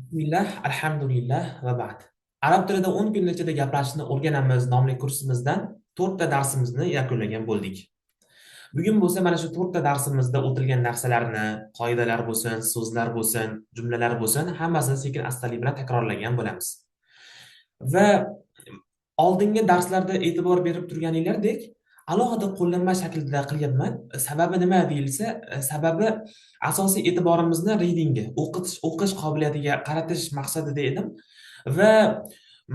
Bismillah, alhamdulillah va ba'd. Arab tilida 10 kun ichida gapirishni o'rganamiz nomli kursimizdan 4 ta darsimizni yakunlagan bo'ldik. Bugun bo'lsa mana shu 4 ta darsimizda o'tilgan narsalarni, qoidalar bo'lsin, so'zlar bo'lsin, jumlalar bo'lsin, hammasini sekin-astalik bilan takrorlagan bo'lamiz. Va oldingi darslarda e'tibor berib turganinglardek, alohida qo'llanma shaklida qilyapman. Sababi nima deyilsa, sababi asosiy e'tiborimizni readingga, o'qish qobiliyatiga qaratish maqsadida edim. Va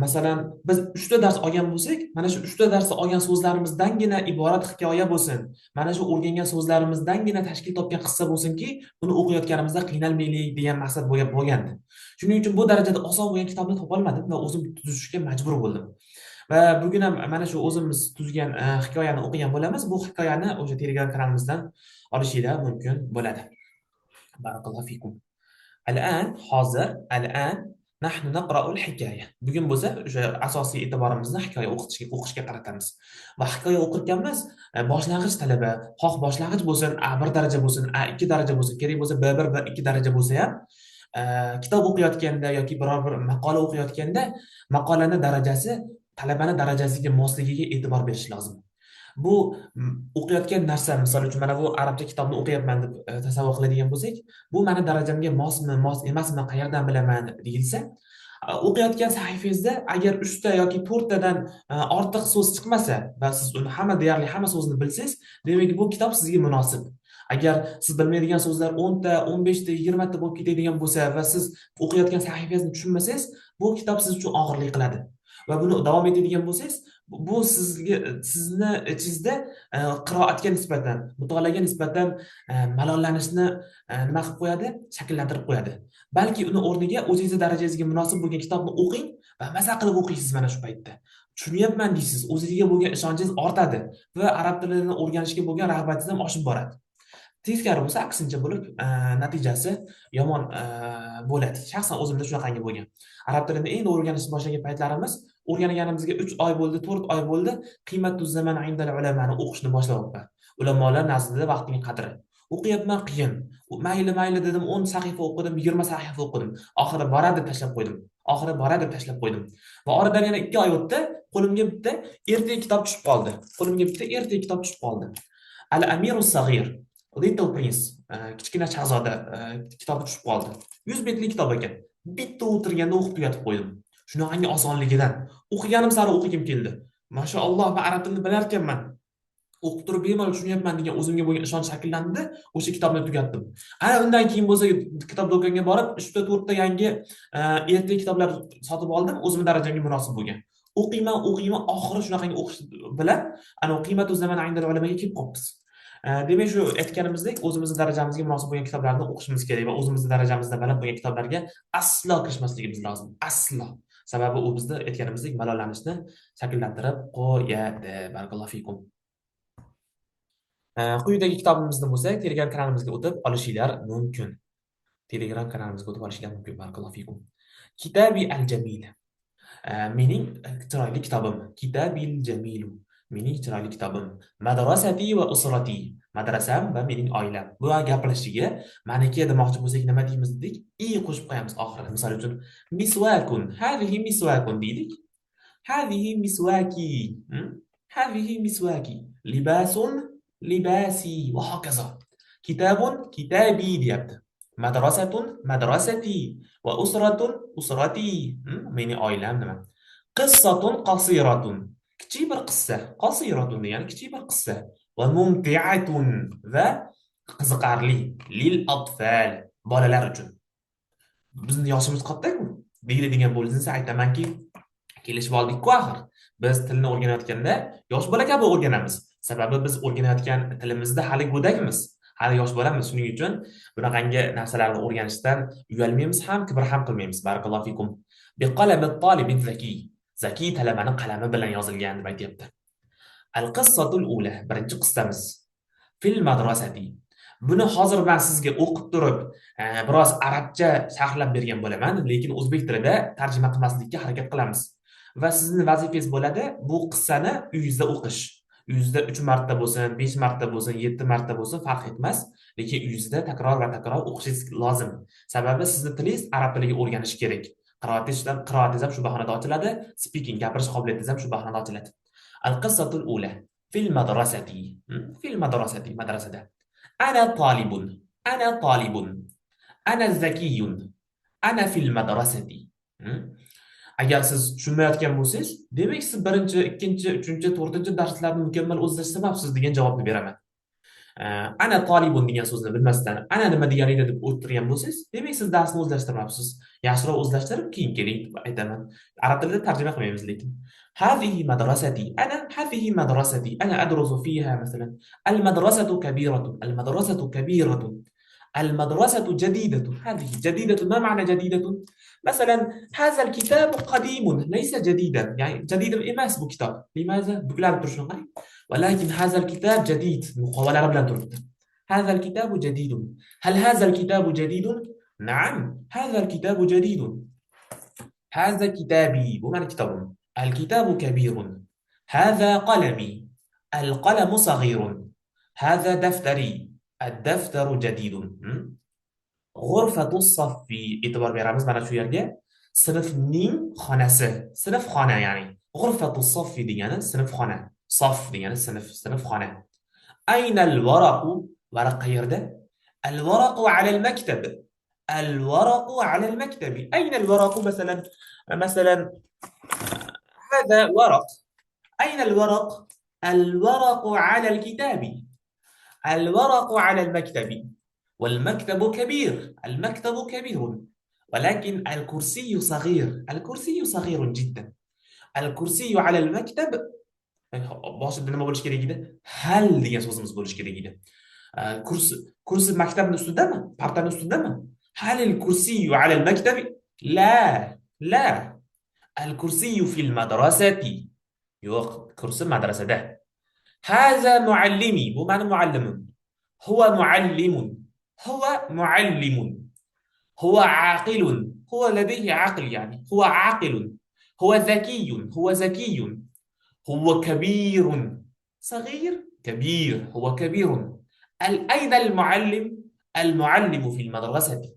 masalan, biz 3 ta dars olgan bo'lsak, mana shu 3 ta darsda olgan so'zlarimizdangina iborat hikoya bo'lsin. Mana shu o'rgangan so'zlarimizdangina tashkil topgan qissa bo'lsinki, uni o'qiyotganimizda qiynalmaylik degan maqsad bo'lgandi. Shuning uchun bu darajada oson bo'lgan kitobni topolmadim va o'zim tuzishga majbur bo'ldim. Va bugun ham mana shu o'zimiz tuzgan hikoyani o'qigan bo'lamiz. Bu hikoyani o'sha Telegram kanalimizdan olishinglar mumkin bo'ladi. Barakallohu fikum. Al'an hozir al'an nahnu naqra'ul hikoya. Bugun bo'lsa o'sha asosiy e'tiborimizni hikoya o'qishga qaratamiz. Va hikoya o'qirkanmiz, boshlang'ich talaba, xoh boshlang'ich bo'lsin, A1 daraja bo'lsin, A2 daraja bo'lsin, kerak bo'lsa B1, B2 daraja bo'lsa ham kitob o'qiyotganda yoki biror bir maqola o'qiyotganda maqolani darajasi talabani darajasiga mosligiga e'tibor berish lozim. Bu o'qiyotgan narsa, misol uchun mana bu arabcha kitobni o'qiyapman deb tasavvur qiladigan bo'lsak, bu mani darajamga mosmi, mos emasmi, qayerdan bilaman deyilsa, o'qiyotgan sahifangizda agar 3 ta yoki 4 tadan ortiq so'z chiqmasa va siz uni deyarli hamma so'zni bilsangiz, demak bu kitob sizga munosib. Agar siz bilmaydigan so'zlar 10 ta, 15 ta, 20 ta bo'lib ketadigan bo'lsa va siz o'qiyotgan sahifangizni tushunmasangiz, bu kitob siz uchun og'irlik qiladi. Va buni davom etadigan bo'lsangiz, bu sizni ichingizda qiroatga nisbatan, mutolaaga nisbatan malollanishni nima qilib qo'yadi? Shakllantirib qo'yadi. Balki uni o'rniga o'zingiz darajangizga munosib bo'lgan kitobni o'qing va maza qilib o'qiysiz mana shu paytda. Tushunyapman deysiz, o'zingizga bo'lgan ishonchingiz ortadi va arab tilini o'rganishga bo'lgan rag'batingiz ham oshib boradi. Teskari bo'lsa, aksincha bo'lib, natijasi yomon bo'ladi. Shaxsan o'zimda shunaqangi bo'lgan. Arab tilini endi o'rganishni boshlagan paytlarimiz, o'rganganimizga 3 oy bo'ldi, 4 oy bo'ldi, qiymatu zaman indal ulamani o'qishni boshlayapman. Ulamolar nazdida vaqtning qadri. O'qiyapman qiyin. Mayli dedim, 10 sahifa o'qidim, 20 sahifa o'qidim. Oxiri boradi tashlab qo'ydim. Va oradan yana 2 oy o'tdi, qo'limga bitta ertak kitob tushib qoldi. Al-Amirus Sag'ir, Little Prince, kichkina shahzoda kitobi tushib qoldi. 100 betli kitob ekan. Bitta o'tirganda o'qib tugatib qo'ydim. Shunaqangi osonligidan o'qiganim sari o'qigim keldi. Mashalloh, men arab tilini bilar ekanman. O'qib turib bemalol tushunyapman degan o'zimga bo'lgan ishonch shakllandi, o'sha kitobni tugatdim. Ana undan keyin bo'lsa kitob do'koniga borib, 3 ta 4 ta yangi ertak kitoblar sotib oldim, o'zimning darajamga munosib bo'lgan. O'qiyman, oxiri shunaqangi o'qish bilan ana qiymatu zaman indal ulamaga kelib qolibmiz. Demak, shu aytganimizdek, o'zimizning darajamizga munosib bo'lgan kitoblarni o'qishimiz kerak va o'zimizning darajamizdan baland bo'lgan kitoblarga aslo kirishmasligimiz lozim. Aslo. Sababi u bizda aytganimizdek malollanishni shakllantirib qo'yadi. Barakallohu fikum. Quyidagi kitobimizni bo'lsa, Telegram kanalimizga o'tib olishinglar mumkin. Barakallohu fikum. Kitabi al-Jamil. Mening chiroyli kitobim. Kitabil Jamilu. Mening chiroyli kitobim. Madrasati va usrati. Madrasam va mening oilam. Bu gapirishiga maniki demoqchi bo'lsak nima deymiz dedik? Qo'shib qo'yamiz oxirida. Misol uchun miswakun. Hazihi miswakun dedik. Hazihi miswaki. Hazihi miswaki. Libasun libasi va hokazo. Kitabun kitabi deyapti. Madrasatun madrasati va usratun usrati. Mening oilam nima? Qissatun qasiratun. Kichik bir qissa. Qasiratun degani kichik bir qissa. Va mumti'atun va qiziqarli lil atfal, bolalar uchun. Bizning yoshimiz katta-ku. Deyiladigan bo'lsa aytamanki, kelishib oldik-ku axir. Biz tilni o'rganayotganda yosh bola kabi o'rganamiz. Sababi biz o'rganayotgan tilimizda hali go'dakmiz. Hali yosh bolamiz. Shuning uchun bunaqangi narsalarni o'rganishdan uyalmaymiz ham, kibr ham qilmaymiz. Barakallohu fikum. Biqalamit talibin zaki. Zaki talabaning qalami bilan yozilgan deb aytibdi. Al-qissatul ula, birinchi qissamiz. Fil madrasati. Buni hozir men sizga o'qib turib, biroz arabcha sharhlab bergan bo'laman, lekin o'zbek tilida tarjima qilmaslikka harakat qilamiz. Va sizning vazifangiz bo'ladi bu qissani uyingizda o'qish. Uyingizda 3 marta bo'lsin, 5 marta bo'lsin, 7 marta bo'lsin, farq etmas. lekin uyingizda takror va takror o'qishingiz lozim. Sababi sizni tilingiz arab tiliga o'rganish kerak. Qiroatingiz ham shu bahonada ochiladi, speaking gapirish qobiliyatingiz ham shu bahonada ochiladi. Al-qissatul ula fil madrasati. Fil madrasati, madrasada. Ana talibun. Ana talibun. Ana zakiyun. Ana fil madrasati. Agar siz tushunmayotgan bo'lsangiz, demak siz birinchi, ikkinchi, uchinchi, to'rtinchi darslarni mukammal o'zlashtirmabsiz degan javobni beraman. Ana talibun degan so'zni bilmasdan ana nima deganingni deb o'tirgan bo'lsangiz, demak siz darsni o'zlashtirmabsiz. Yaxshiroq o'zlashtirib keyin keling deb aytaman. Arab tilida tarjima qilmaymiz lekin. هذه مدرستي هذه مدرستي أدرس فيها مثلا المدرسة كبيرة المدرسة كبيرة المدرسة جديدة هذه جديدة ما معنى جديدة مثلا هذا الكتاب قديم ليس جديدا يعني جديد إماس بكتاب لماذا بكلام ترشون ولكن هذا الكتاب جديد مقاولة قبل ترد هذا الكتاب جديد هل هذا الكتاب جديد نعم هذا الكتاب جديد هذا كتابي بمعنى كتاب الكتاب كبير هذا قلمي القلم صغير هذا دفتري الدفتر جديد غرفة الصف e'tibor beramiz mana shu yerga sinfning xonasi sinfxona ya'ni غرفة الصف degani sinfxona sof degani sinfxona أين الورق ورق qayerda الورق على المكتب الورق على المكتب أين الورق مثلا هذا ورق أين الورق الورق على الكتاب الورق على المكتب والمكتب كبير المكتب كبير ولكن الكرسي صغير الكرسي صغير جدا الكرسي على المكتب boshida nima bo'lishi kerak edi hal degan so'zimiz bo'lishi kerak edi kursi maktabning ustidami partaning ustidami hal الكرسي على المكتب لا لا الكرسي في المدرسة yo'q kursi madrasada هذا معلمي bu mani muallimim هو معلم هو معلم هو عاقل هو لديه عقل يعني هو عاقل هو ذكي هو ذكي هو كبير صغير كبير هو كبير أين المعلم المعلم في المدرسة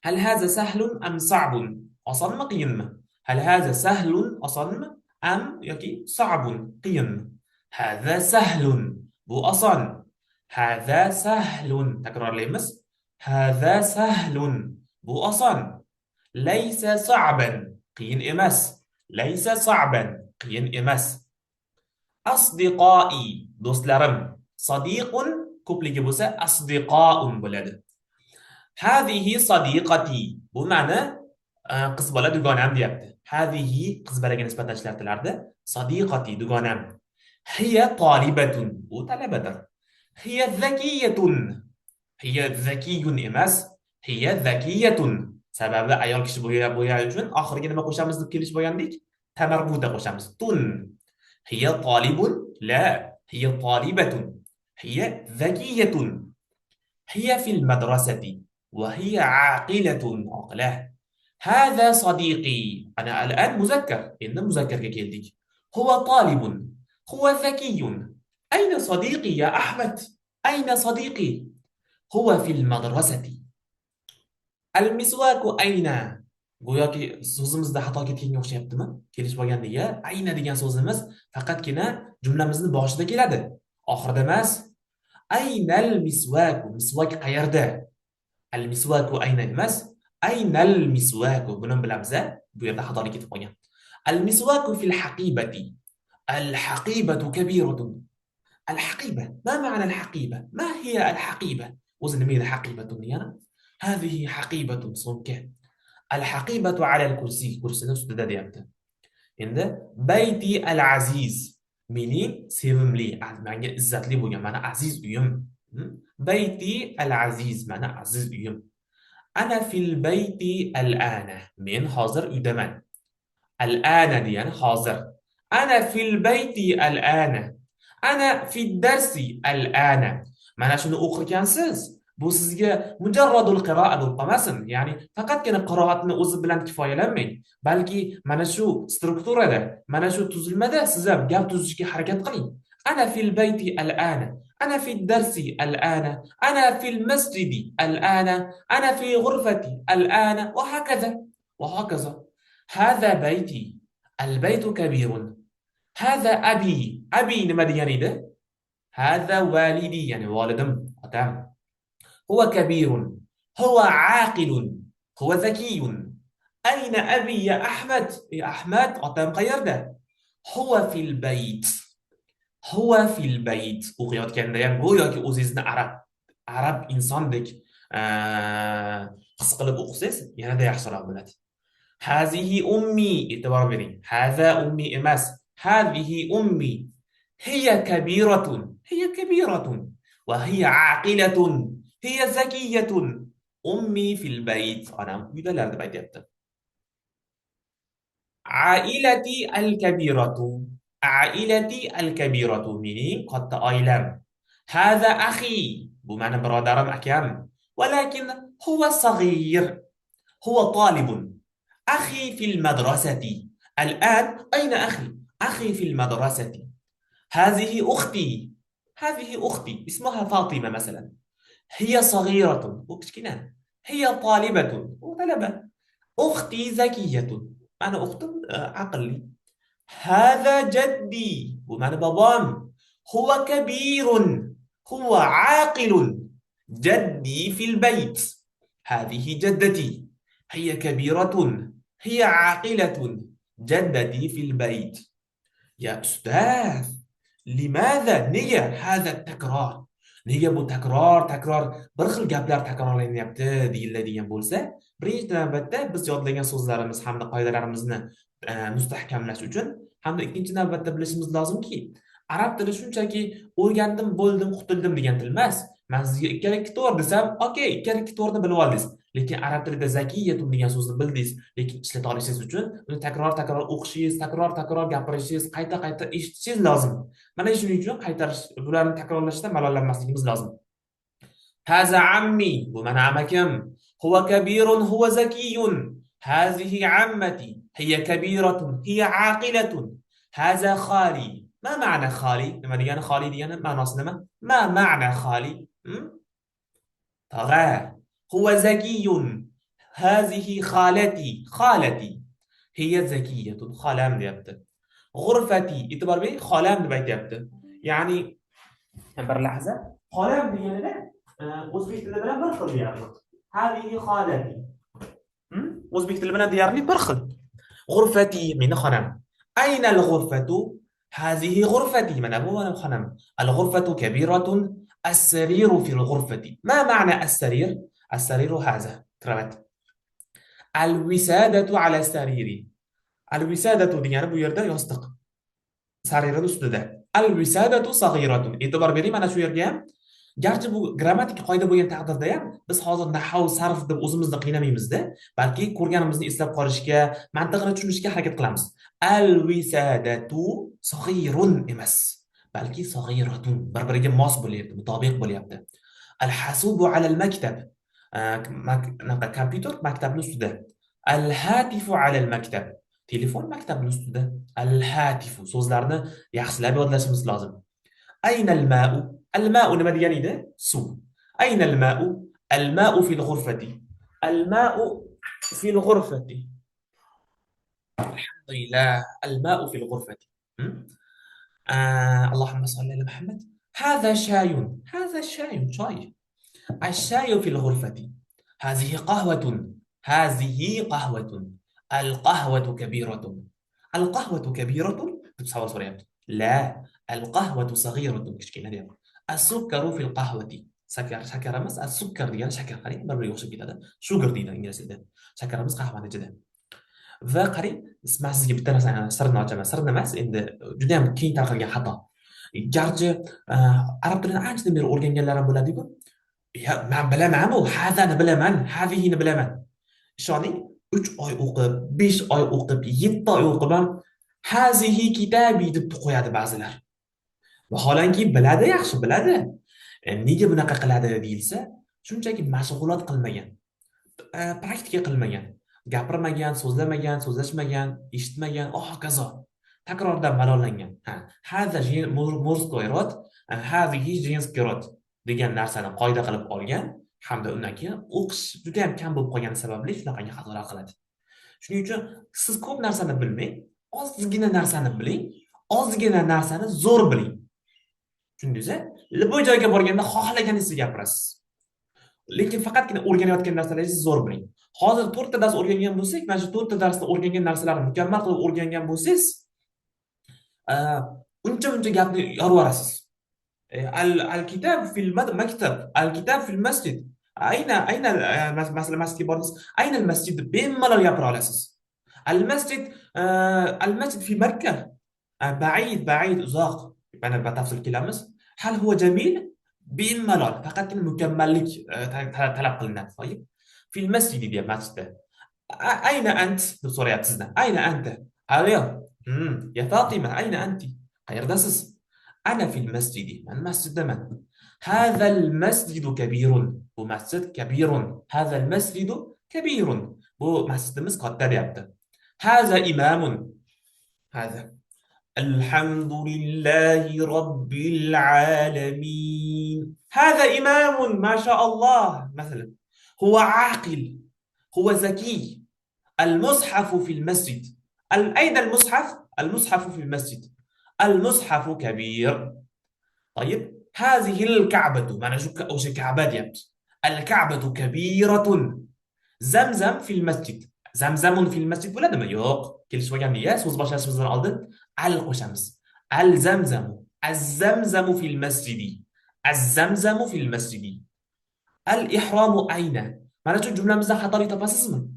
هل هذا سهل أم صعب أصلا قيم هل هذا سهل أصلا أم يكي صعب قيم هذا سهل بو أصلا هذا سهل تكرار لمس هذا سهل بو أصلا ليس صعبا قين إمس ليس صعبا قين إمس أصدقائي دوستلرم صديق كوبليكي بوسا أصدقاء بولد هذه صديقتي بو معنى qiz bola dugonam deyapti. Hadihi qiz bolaga nisbatan ishlatilardi. Sadiqati dugonam. Hiya talibatun. Bu talabadir. Hiya zakiyatun. Hiya zakiyun emas. Hiya zakiyatun. Sababi ayol kishi bo'yagi uchun oxirgi nima qo'shamiz deb kelish bo'lgandik? Tamarbuda qo'shamiz. Tun. Hiya talibun. La. Hiya talibatun. Hiya zakiyatun. Hiya fil madrasati. Wa hiya aqilatun. Aqlah. هذا صديقي أنا الآن مذكر إن مذكر كيلديك هو طالب هو ذكي أين صديقي يا أحمد أين صديقي هو في المدرسة المسواك أين go'yoki so'zimizda xato ketganga o'xshayaptimi kelish bo'lgandiga ayna degan so'zimiz faqatgina jumlamizning boshida keladi oxirida emas aynal misvaku misvak qayerda al misvaku ayna emas أين المسواك؟ بنم بالأمزة بيرتاح ضالك تقولين المسواك في الحقيبة الحقيبة كبيرة الحقيبة ما معنى الحقيبة؟ ما هي الحقيبة؟ وزن مين حقيبة نيانا؟ هذه حقيبة صنكة الحقيبة على الكرسي كرسي نفسه ده ديابته عند بيتي العزيز مني سيفملي معنى إزات لي بوجا معنى عزيز يوم بيتي العزيز معنى عزيز يوم أنا في البيت الآن من حاضر يدمن الآن دي أنا حاضر أنا في البيت الآن أنا في الدرس الآن معنى شنو أخر كانسز bu sizga mujarradul qiroa bo'lib qolmasin ya'ni faqatgina qiroatni o'zi bilan kifoyalanmang balki mana shu strukturada mana shu tuzilmada siz ham gap tuzishga harakat qiling ana fil bayti al ana أنا في الدرس الآن، أنا في المسجد الآن، أنا في غرفتي الآن، وهكذا وهكذا. هذا بيتي، البيت كبير. هذا أبي، أبي نما ديگani ده؟ هذا والدي يعني والدم أتام. هو كبير، هو عاقل، هو ذكي. أين أبي يا أحمد؟ يا أحمد أتام qayerda؟ هو في البيت، هو في البيت. o'qiyotganda ham go'yoki o'zingizni arab insondek his qilib o'qisangiz yanada yaxshiroq bo'ladi. هذه أمي، e'tibor bering. هذا أمي emas. هذه أمي. هي كبيرة، هي كبيرة، وهي عاقلة، هي ذكية. أمي في البيت. أنا uydalarda aytyapti. عائلتي الكبيرة، عائلتي الكبيرة meaning katta oilam. هذا أخي بمعنى برادرم أكام، ولكن هو صغير، هو طالب. أخي في المدرسة الآن. أين أخي؟ أخي في المدرسة. هذه أختي، هذه أختي اسمها فاطمة مثلا. هي صغيرة وكتكنا، هي طالبة وطلبة. أختي ذكية، أنا أخت عقلي. هذا جدي بمعنى بابام. هو كبير، هو عاقل. جدي في البيت. هذه جدتي، هي كبيرة، هي عاقلة. جدتي في البيت. يا أستاذ، لماذا نية هذا التكرار؟ Nega bu takror bir xil gaplar takrorlanyapti deyiladigan bo'lsa, birinchi navbatda biz yodlagan so'zlarimiz hamda qoidalarimizni mustahkamlash uchun hamda ikkinchi navbatda bilishimiz lozimki, arab tili shunchaki o'rgandim, bo'ldim, qutuldim degan til emas. Men sizga ikkala ikki to'g'ri desam, okey, ikkala ikki to'g'rini bilib oldingiz. Lekin arab tilida zakiyatun degan so'zni bildingiz, lekin ishlata olishingiz uchun uni takror o'qishingiz, takror gapirishingiz, qayta eshitishingiz lozim. Mana shuning uchun qaytarish, bularni takrorlashda malollanmasligimiz lozim. هذا عمي بمعنى amakim. هو كبير، هو ذكي. هذه عمتي، هي كبيرة، هي عاقلة. هذا خالي. ما معنى خالي؟ لما ديانا خالي ديانا ما نصنما ما معنى خالي؟ طغى. هو ذكي. هذه خالتي، خالتي هي ذكية. خالام ديابت. غرفتي اعتبر بي خالام ديابت يعني bir lahza. Xolam deganida o'zbek tili bilan bir xil deyapti. Hadihi xolati. O'zbek tili bilan deyarli bir xil. G'urfati meni xonam. Ayna al-ghurfatu? Hadihi ghurfati. Mana bu meni xonam. Al-ghurfatu kabiratun. As-sariru fi al-ghurfati. Ma ma'na as-sarir? As-sariru hadha. Kravat. Al-wisadatu ala as-sariri. Al-wisadatu degani bu yerda yostiq. Sarirning ustida. Al-wisadatu sag'iratun. E'tibor bering mana shu yerga ham. Garchi bu grammatik qoida bo'lgan taqdirda ham biz hozir nahv, sarf deb o'zimizni qiynamaymiz-da, balki ko'rganimizni eslab qolishga, mantiqini tushunishga harakat qilamiz. Al-wisadatu saghirun emas, balki sag'iratun. Bir-biriga mos bo'lyapti, mutobiq bo'lyapti. Al-hasubu ala al-maktab. Kompyuter maktabning ustida. Al-hatifu ala al-maktab. Telefon maktabning ustida. Al-hatifu. So'zlarni yaxshilab yodlashimiz lozim. Ayna al-ma'u? Al-ma'u nima degani edi? Suv. Ayna al-ma'u? Al-ma'u fil ghurfati. Al-ma'u fil ghurfati. Alhamdulillah. Al-ma'u fil ghurfati. Allahumma salli ala Muhammad. هذا شاي، هذا شاي، شاي. الشاي في الغرفة. هذه قهوة، هذه قهوة. القهوة كبيرة. القهوة كبيرة. بتصور سوريا. لا، القهوة صغيرة. كشكينا دي. السكر في القهوة. شكر مس السكر ديال شكر قريب بربي يوصل كده. شوغر دي إنجليزي ده. شكر مس قهوة جدا. فقري اسمع سيجي بتنا سرنا جماعة سرنا مس إن جدا كين تلقى حطا. Garchi arab tilini anchadan beri o'rganganlarim bo'ladi-ku. Men bilaman-ku, hadani bilaman, hadihini bilaman. Ishoning, 3 oy o'qib, 5 oy o'qib, 7 oy o'qib ham hazihi kitabi deb qo'yadi ba'zilar. Vaholanki biladi, yaxshi biladi. Nega bunaqa qiladi deyilsa, shunchaki mashg'ulot qilmagan, praktika qilmagan, gapirmagan, so'zlamagan, so'zlashmagan, eshitmagan, hokazo. Takrordan malollangan. Hada murskoy rod hazihi jins kirot degan narsani qoida qilib olgan hamda undan keyin o'qish juda ham kam bo'lib qolgani sababli shunaqangi xatolar qiladi. Shuning uchun siz ko'p narsani bilmang, ozgina narsani biling, ozgina narsani zo'r biling. Tushundingiz-a? Bu joyga borganda xohlaganingizni gapirasiz. Lekin faqatgina o'rganayotgan narsalaringizni zo'r biling. Hozir 4 ta dars o'rgangan bo'lsak, mana shu 4 ta darsda o'rgangan narsalarni mukammal qilib o'rgangan bo'lsangiz, uncha gapni yorib yuborasiz. Al-kitab fil maktab, al-kitab fil masjid. Ayna masjidga bordingiz, ayna al-masjid deb bemalol gapira olasiz. Al-masjid fi Makka. Ba'id uzoq. Mana batafsil kelamiz. Hal huwa jamil? Bemalol, faqatgina mukammallik talab qilinadi. To'g'ri? Fil masjid deyapti masjidda. Ayna ant deb so'rayapti sizdan. Ayna anta? Ayo. Ya Fatima, ayna anti? Qayerdasiz? Ana fil masjidi. Men masjiddaman. هذا المسجد كبير. Bu masjid kabirun. هذا المسجد كبير. Bu masjidimiz katta deyapti. هذا إمام. هذا الحمد لله رب العالمين. هذا إمام ما شاء الله مثلا. هو عاقل. هو ذكي. المصحف في المسجد. أين المصحف؟ المصحف في المسجد. المصحف كبير. طيب هذه الكعبة. معنى شو كعبة ديابت. الكعبة كبيرة. زمزم في المسجد. زمزم في المسجد ولا دم يوق كل شوية يعني يا سوز باشا سوز الأرض على القشمس. الزمزم. الزمزم في المسجد. الزمزم في المسجد. الإحرام أين؟ معنى شو الجملة مزنا خطري تفاسسنا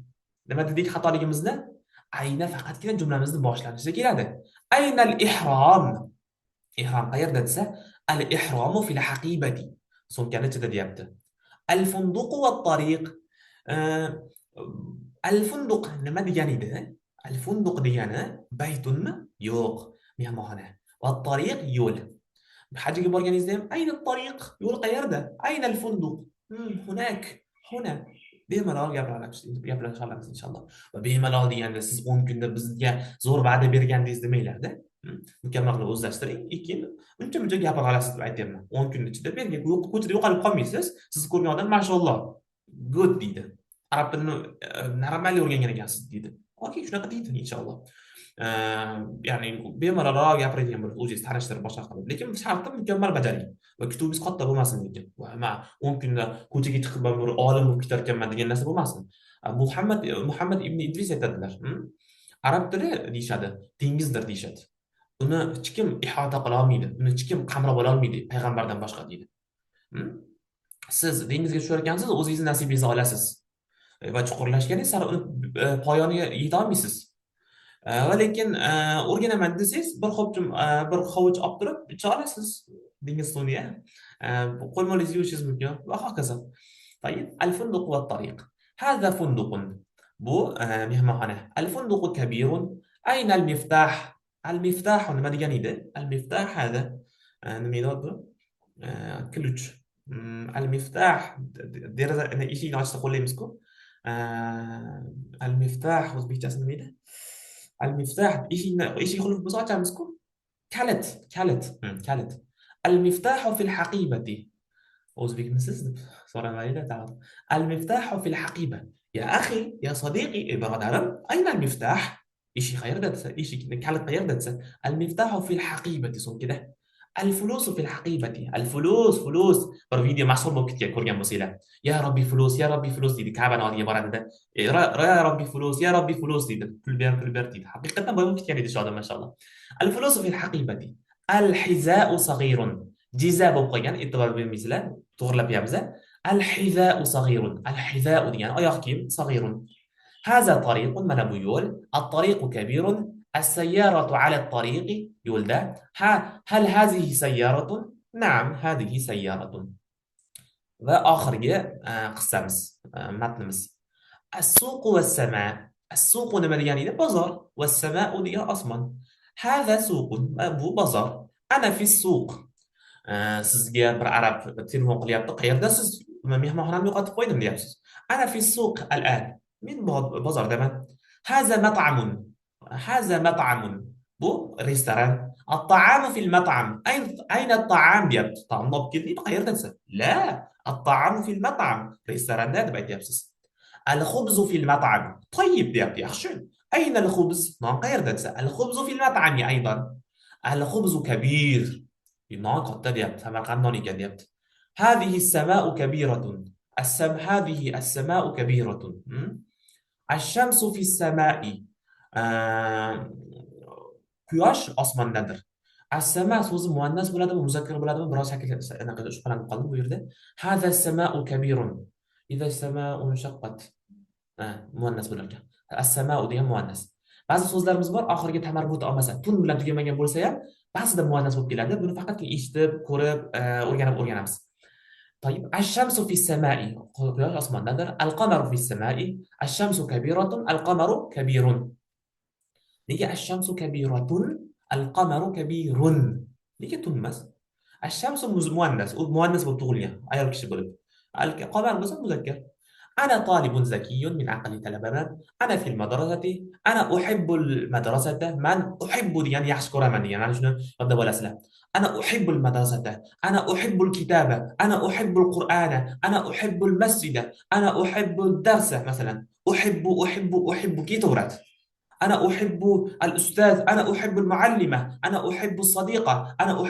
لما تديك خطري مزنا أين فقط كده الجملة مزنا باشلان شكل هذا. أين الإحرام؟ إحرام غير دتسه. الإحرام في الحقيبة. صون كانت تديابته. الفندق والطريق. الفندق nima degani edi? Al-funduq degani baytun yo'q, mehmonxona. Va tariq yo'l. Hajga borganingizda ham ayna tariq, yo'l qayerda? Ayna al-funduq? Hunak, huna. Bemalol gaplasha olamiz inshaalloh. Va bemalol deganda siz 10 kunda bizga zo'r va'da bergandingiz demanglar-da. Mukammal qilib o'zlashtiring. Keyin uncha gapira olasiz deb aytyapman. 10 kun ichida bergan ko'chada yo'qolib qolmaysiz. Sizni ko'rgan odam mashalloh good deydi. Arab tilini normal o'rgangan ekansiz deydi. Okey, shunaqa deydi inshaalloh. Ya'ni bemalolroq gapiradigan bo'lib, o'zingiz tanishtirib boshqa qilib. Lekin shartni mukammal bajaring va kutubingiz katta bo'lmasin lekin. Va men 10 kunda ko'chaga chiqib bir olim bo'lib ketarkanman degan narsa bo'lmasin. Muhammad ibn Idris aytadilar. Arab tili deyshadi, dengizdir deyshadi. Uni hech kim ihota qila olmaydi, uni hech kim qamrab ola olmaydi payg'ambardan boshqa deydi. Siz dengizga tushar ekansiz, o'zingiz nasibingizni olasiz. Va chuqurlashganingiz sari uni poyoniga yeta olmaysiz. Va lekin o'rganaman desangiz, bir hovuch olib turib icha olasiz dengiz suvini. Qo'lmongizni yuvishingiz mumkin va hokazo. Tayib, al-funduq va tariq. Hada funduqun. Bu mehmonxona. Al-funduq kabirun. Ayna al-miftah? Al-miftah nima degani edi? Al-miftah hada nima edi bu? Ключ. Al-miftah deraza eshikni ochsa qo'llaymiz-ku. Al-miftah o'zbekchasi nima edi? Al-miftah eshik qulf bo'lsa ochamiz-ku. Kalit. Al-miftah fil haqibati. O'zbekmisiz deb so'ramaydi tag'in. Al-miftah fil haqiba. Ya akhi, ya sadiqi, birodarim, ayna al-miftah? Eshik qayerda desa, eshikni kalit qayerda desa, al-miftah fil haqibati so'ngida. Al-fulus fil haqibati. Al-fulus. Bir video mashhur bo'lib ketgan, ko'rgan bo'lsanglar. Ya Robbi fulus deydi. Ka'bani oldiga boradida. Ya Robbi fulus deydi. Pul ber deydi. Haqiqatan boy bo'lib ketgan edi shu odam mashalloh. Al-fulus fil haqibati. Al-hiza'u saghirun. Jiza bo'lib qolgan, e'tibor bermaysizlar. To'g'rilab beramiz. Al-hiza'u saghirun. Al-hiza'u degan oyoq kiyim saghirun. Haza tariqun, mana bu yo'l. At-tariqu kabirun. السيارة على الطريق يولدا. هل هذه سيارة؟ نعم هذه سيارة. وآخرجة قسمس متنمس. السوق والسماء. السوق نما يعني ده بازار والسماء دي أصلا. هذا سوق أبو بازار. أنا في السوق. sizga bir arab telefon qilyapti. Qayerdasiz? Mehmonxonamni yo'qotib qo'ydim deyapsiz. Ana fi suq al-an. Men bozordaman. Haza mat'amun. Bu restoran. الطعام في المطعم. أين الطعام deyapti. Taomni olib keldingmi? Qayerda desa. La, الطعام في المطعم. Restoranda deb aytyapsiz. الخبز في المطعم. طيب deyapti. Yaxshi. أين الخبز? Non qayerda desa. الخبز في المطعم أيضا. الخبز كبير. Non katta deyapti. Samarqand non ekan deyapti. هذه السماء كبيرة. هذه السماء كبيرة. الشمس في السماء. آه، quyosh osmondadir. As-sama so'zi muannas bo'ladimi, muzakkar bo'ladimi? Biroz shakl anaqa shubhalanib qoldim bu yerda. Hadha as-sama'u kabirun. Idha as-sama'u shaqqat. Muannas bo'lar ekan. As-sama'u degan muannas. Ba'zi so'zlarimiz bor, oxiriga tamarrut olmasa, tun bilan tugamagan bo'lsa ham, ba'zida muannas bo'lib keladi. Buni faqat eshitib, ko'rib, o'rganamiz. طيب الشمس في السماء. Quyosh osmondadir. Al-qamaru fi as-sama'i. Ash-shamsu kabiratun. Al-qamaru kabirun. Nega ash-shamsu kabiratun, al-qamaru kabirun? Nega tunmas? Ash-shamsu muannas, u muannas bo'lib tug'ilgan, ayol kishi bo'lib. Al-qamar bo'lsa muzakkar. أنا طالب ذكي من عقل طلبة. أنا في المدرسة. أنا أحب المدرسة. من أحب يعني يشكر من يعني شنو يبدأ ولا سلام. أنا أحب المدرسة. أنا أحب الكتابة. أنا أحب القرآن. أنا أحب المسجد. أنا أحب الدرس مثلا. أحب كي تورات. أنا أحب الأستاذ. أنا أحب المعلمة. أنا أحب الصديقة. أنا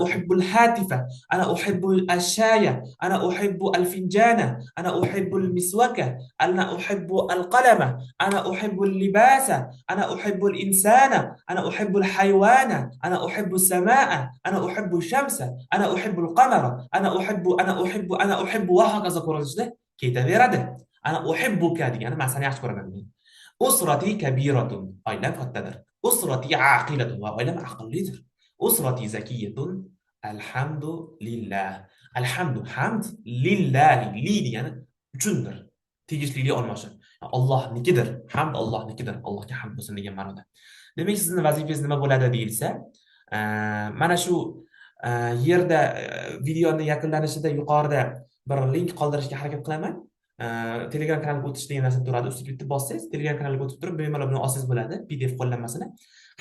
أحب الهاتف. أنا أحب الشاي. أنا أحب الفنجان. أنا أحب المسواك. أنا أحب القلم. أنا أحب اللباس. أنا أحب الإنسان. أنا أحب الحيوان. أنا أحب السماء. أنا أحب الشمس. أنا أحب القمر. أنا أحب وهكذا كورسده كي تبرده. أنا أحبك دي أنا مع ثانية أشكر مني. أسرتي كبيرة. أيلم فتدر. أسرتي عاقلة. وأيلم عقليتر. أسرتي ذكية. الحمد لله. الحمد حمد لله. لي دي أنا جندر. تيجي لي olmashi. Allah nikidir. Hamd Allah nikidir. Allohga hamd bo'lsin degan ma'noda. Demak, sizning vazifangiz nima bo'ladi deyilsa, mana shu yerda videoni yakunlanishida yuqorida bir link qoldirishga harakat qilaman. Telegram kanaliga o'tish degan narsa turadi. Ustiga bitta bossangiz, Telegram kanaliga o'tib turib, bemalol buni olsangiz bo'ladi, PDF qo'llanmasini.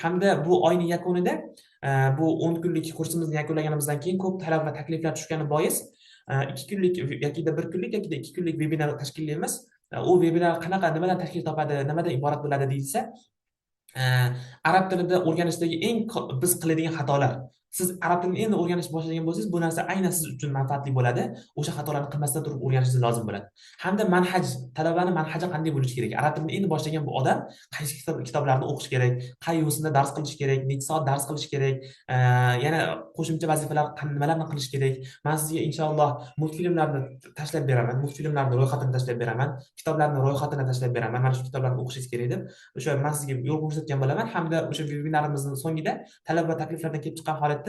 Hamda bu oyning yakunida bu 10 kunlik kursimizni yakunlaganimizdan keyin ko'p talab va takliflar tushgani bois 2 kunlik yoki 1 kunlik yoki 2 kunlik vebinar tashkillaymiz. U vebinar qanaqa, nimadan tashkil topadi, nimadan iborat bo'ladi deyilsa, arab tilida o'rganishdagi eng biz qiladigan xatolar. Siz arab tilini endi o'rganishni boshlagan bo'lsangiz, bu narsa aynan siz uchun manfaatli bo'ladi. O'sha xatolarni qilmasdan turib o'rganishingiz lozim bo'ladi. Hamda manhaj, talabani manhaji qanday bo'lishi kerak? Arab tilini endi boshlagan bu odam qaysi kitoblarni o'qish kerak, qay yo'sinda dars qilish kerak, necha soat dars qilish kerak, yana qo'shimcha vazifalar nimalarni qilish kerak. Men sizga inshaalloh multfilmlarni tashlab beraman, multfilmlarni ro'yxatini tashlab beraman, kitoblarni ro'yxatini tashlab beraman. Mana shu kitoblarni o'qishingiz kerak deb o'sha men sizga yo'l ko'rsatgan bo'laman. Hamda o'sha vebinarimizning so'ngida talab va takliflardan kelib chiqqan holatda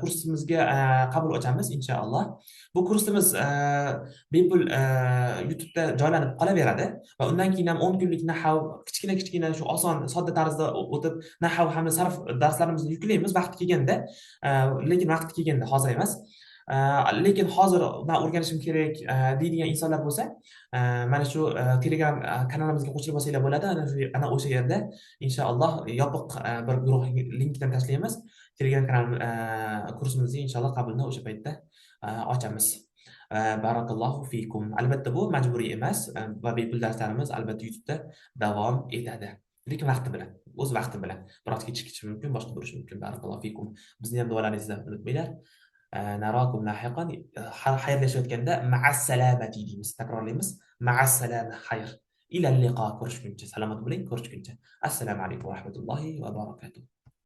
kursimizga qabul ochamiz inshaalloh. Bu kursimiz bepul YouTube'da joylanib qolaveradi va undan keyin ham 10 kunlik nahv kichkina shu oson, sodda tarzda o'tib nahv hamda sarf darslarimizni yuklaymiz vaqti kelganda, lekin vaqti kelganda, hozir emas. Lekin hozir men o'rganishim kerak deydigan insonlar bo'lsa, mana shu Telegram kanalimizga qo'shilib olsanglar bo'ladi. Ana o'sha yerda inshaalloh yopiq bir guruh linkdan tashlaymiz. Telegram kanal kursimizni inshaalloh qabulni o'sha paytda ochamiz. Barakallohu fikum. Albatta bu majburiy emas va bepul darslarimiz albatta YouTube'da davom etadi. Lekin vaqti bilan, o'z vaqti bilan. Biroz kechikishi mumkin, boshqa bo'lishi mumkin. Barakallohu fikum. Bizni ham duolaringizni unutmanglar. Narakum lahiqan. Xayrlashayotganda ma'assalamati deymiz, takrorlaymiz. Ma'assalama, xayr. Ila liqa, ko'rishguncha, salomat bo'ling, ko'rishguncha. Assalomu alaykum va rahmatullohi va barakatuh.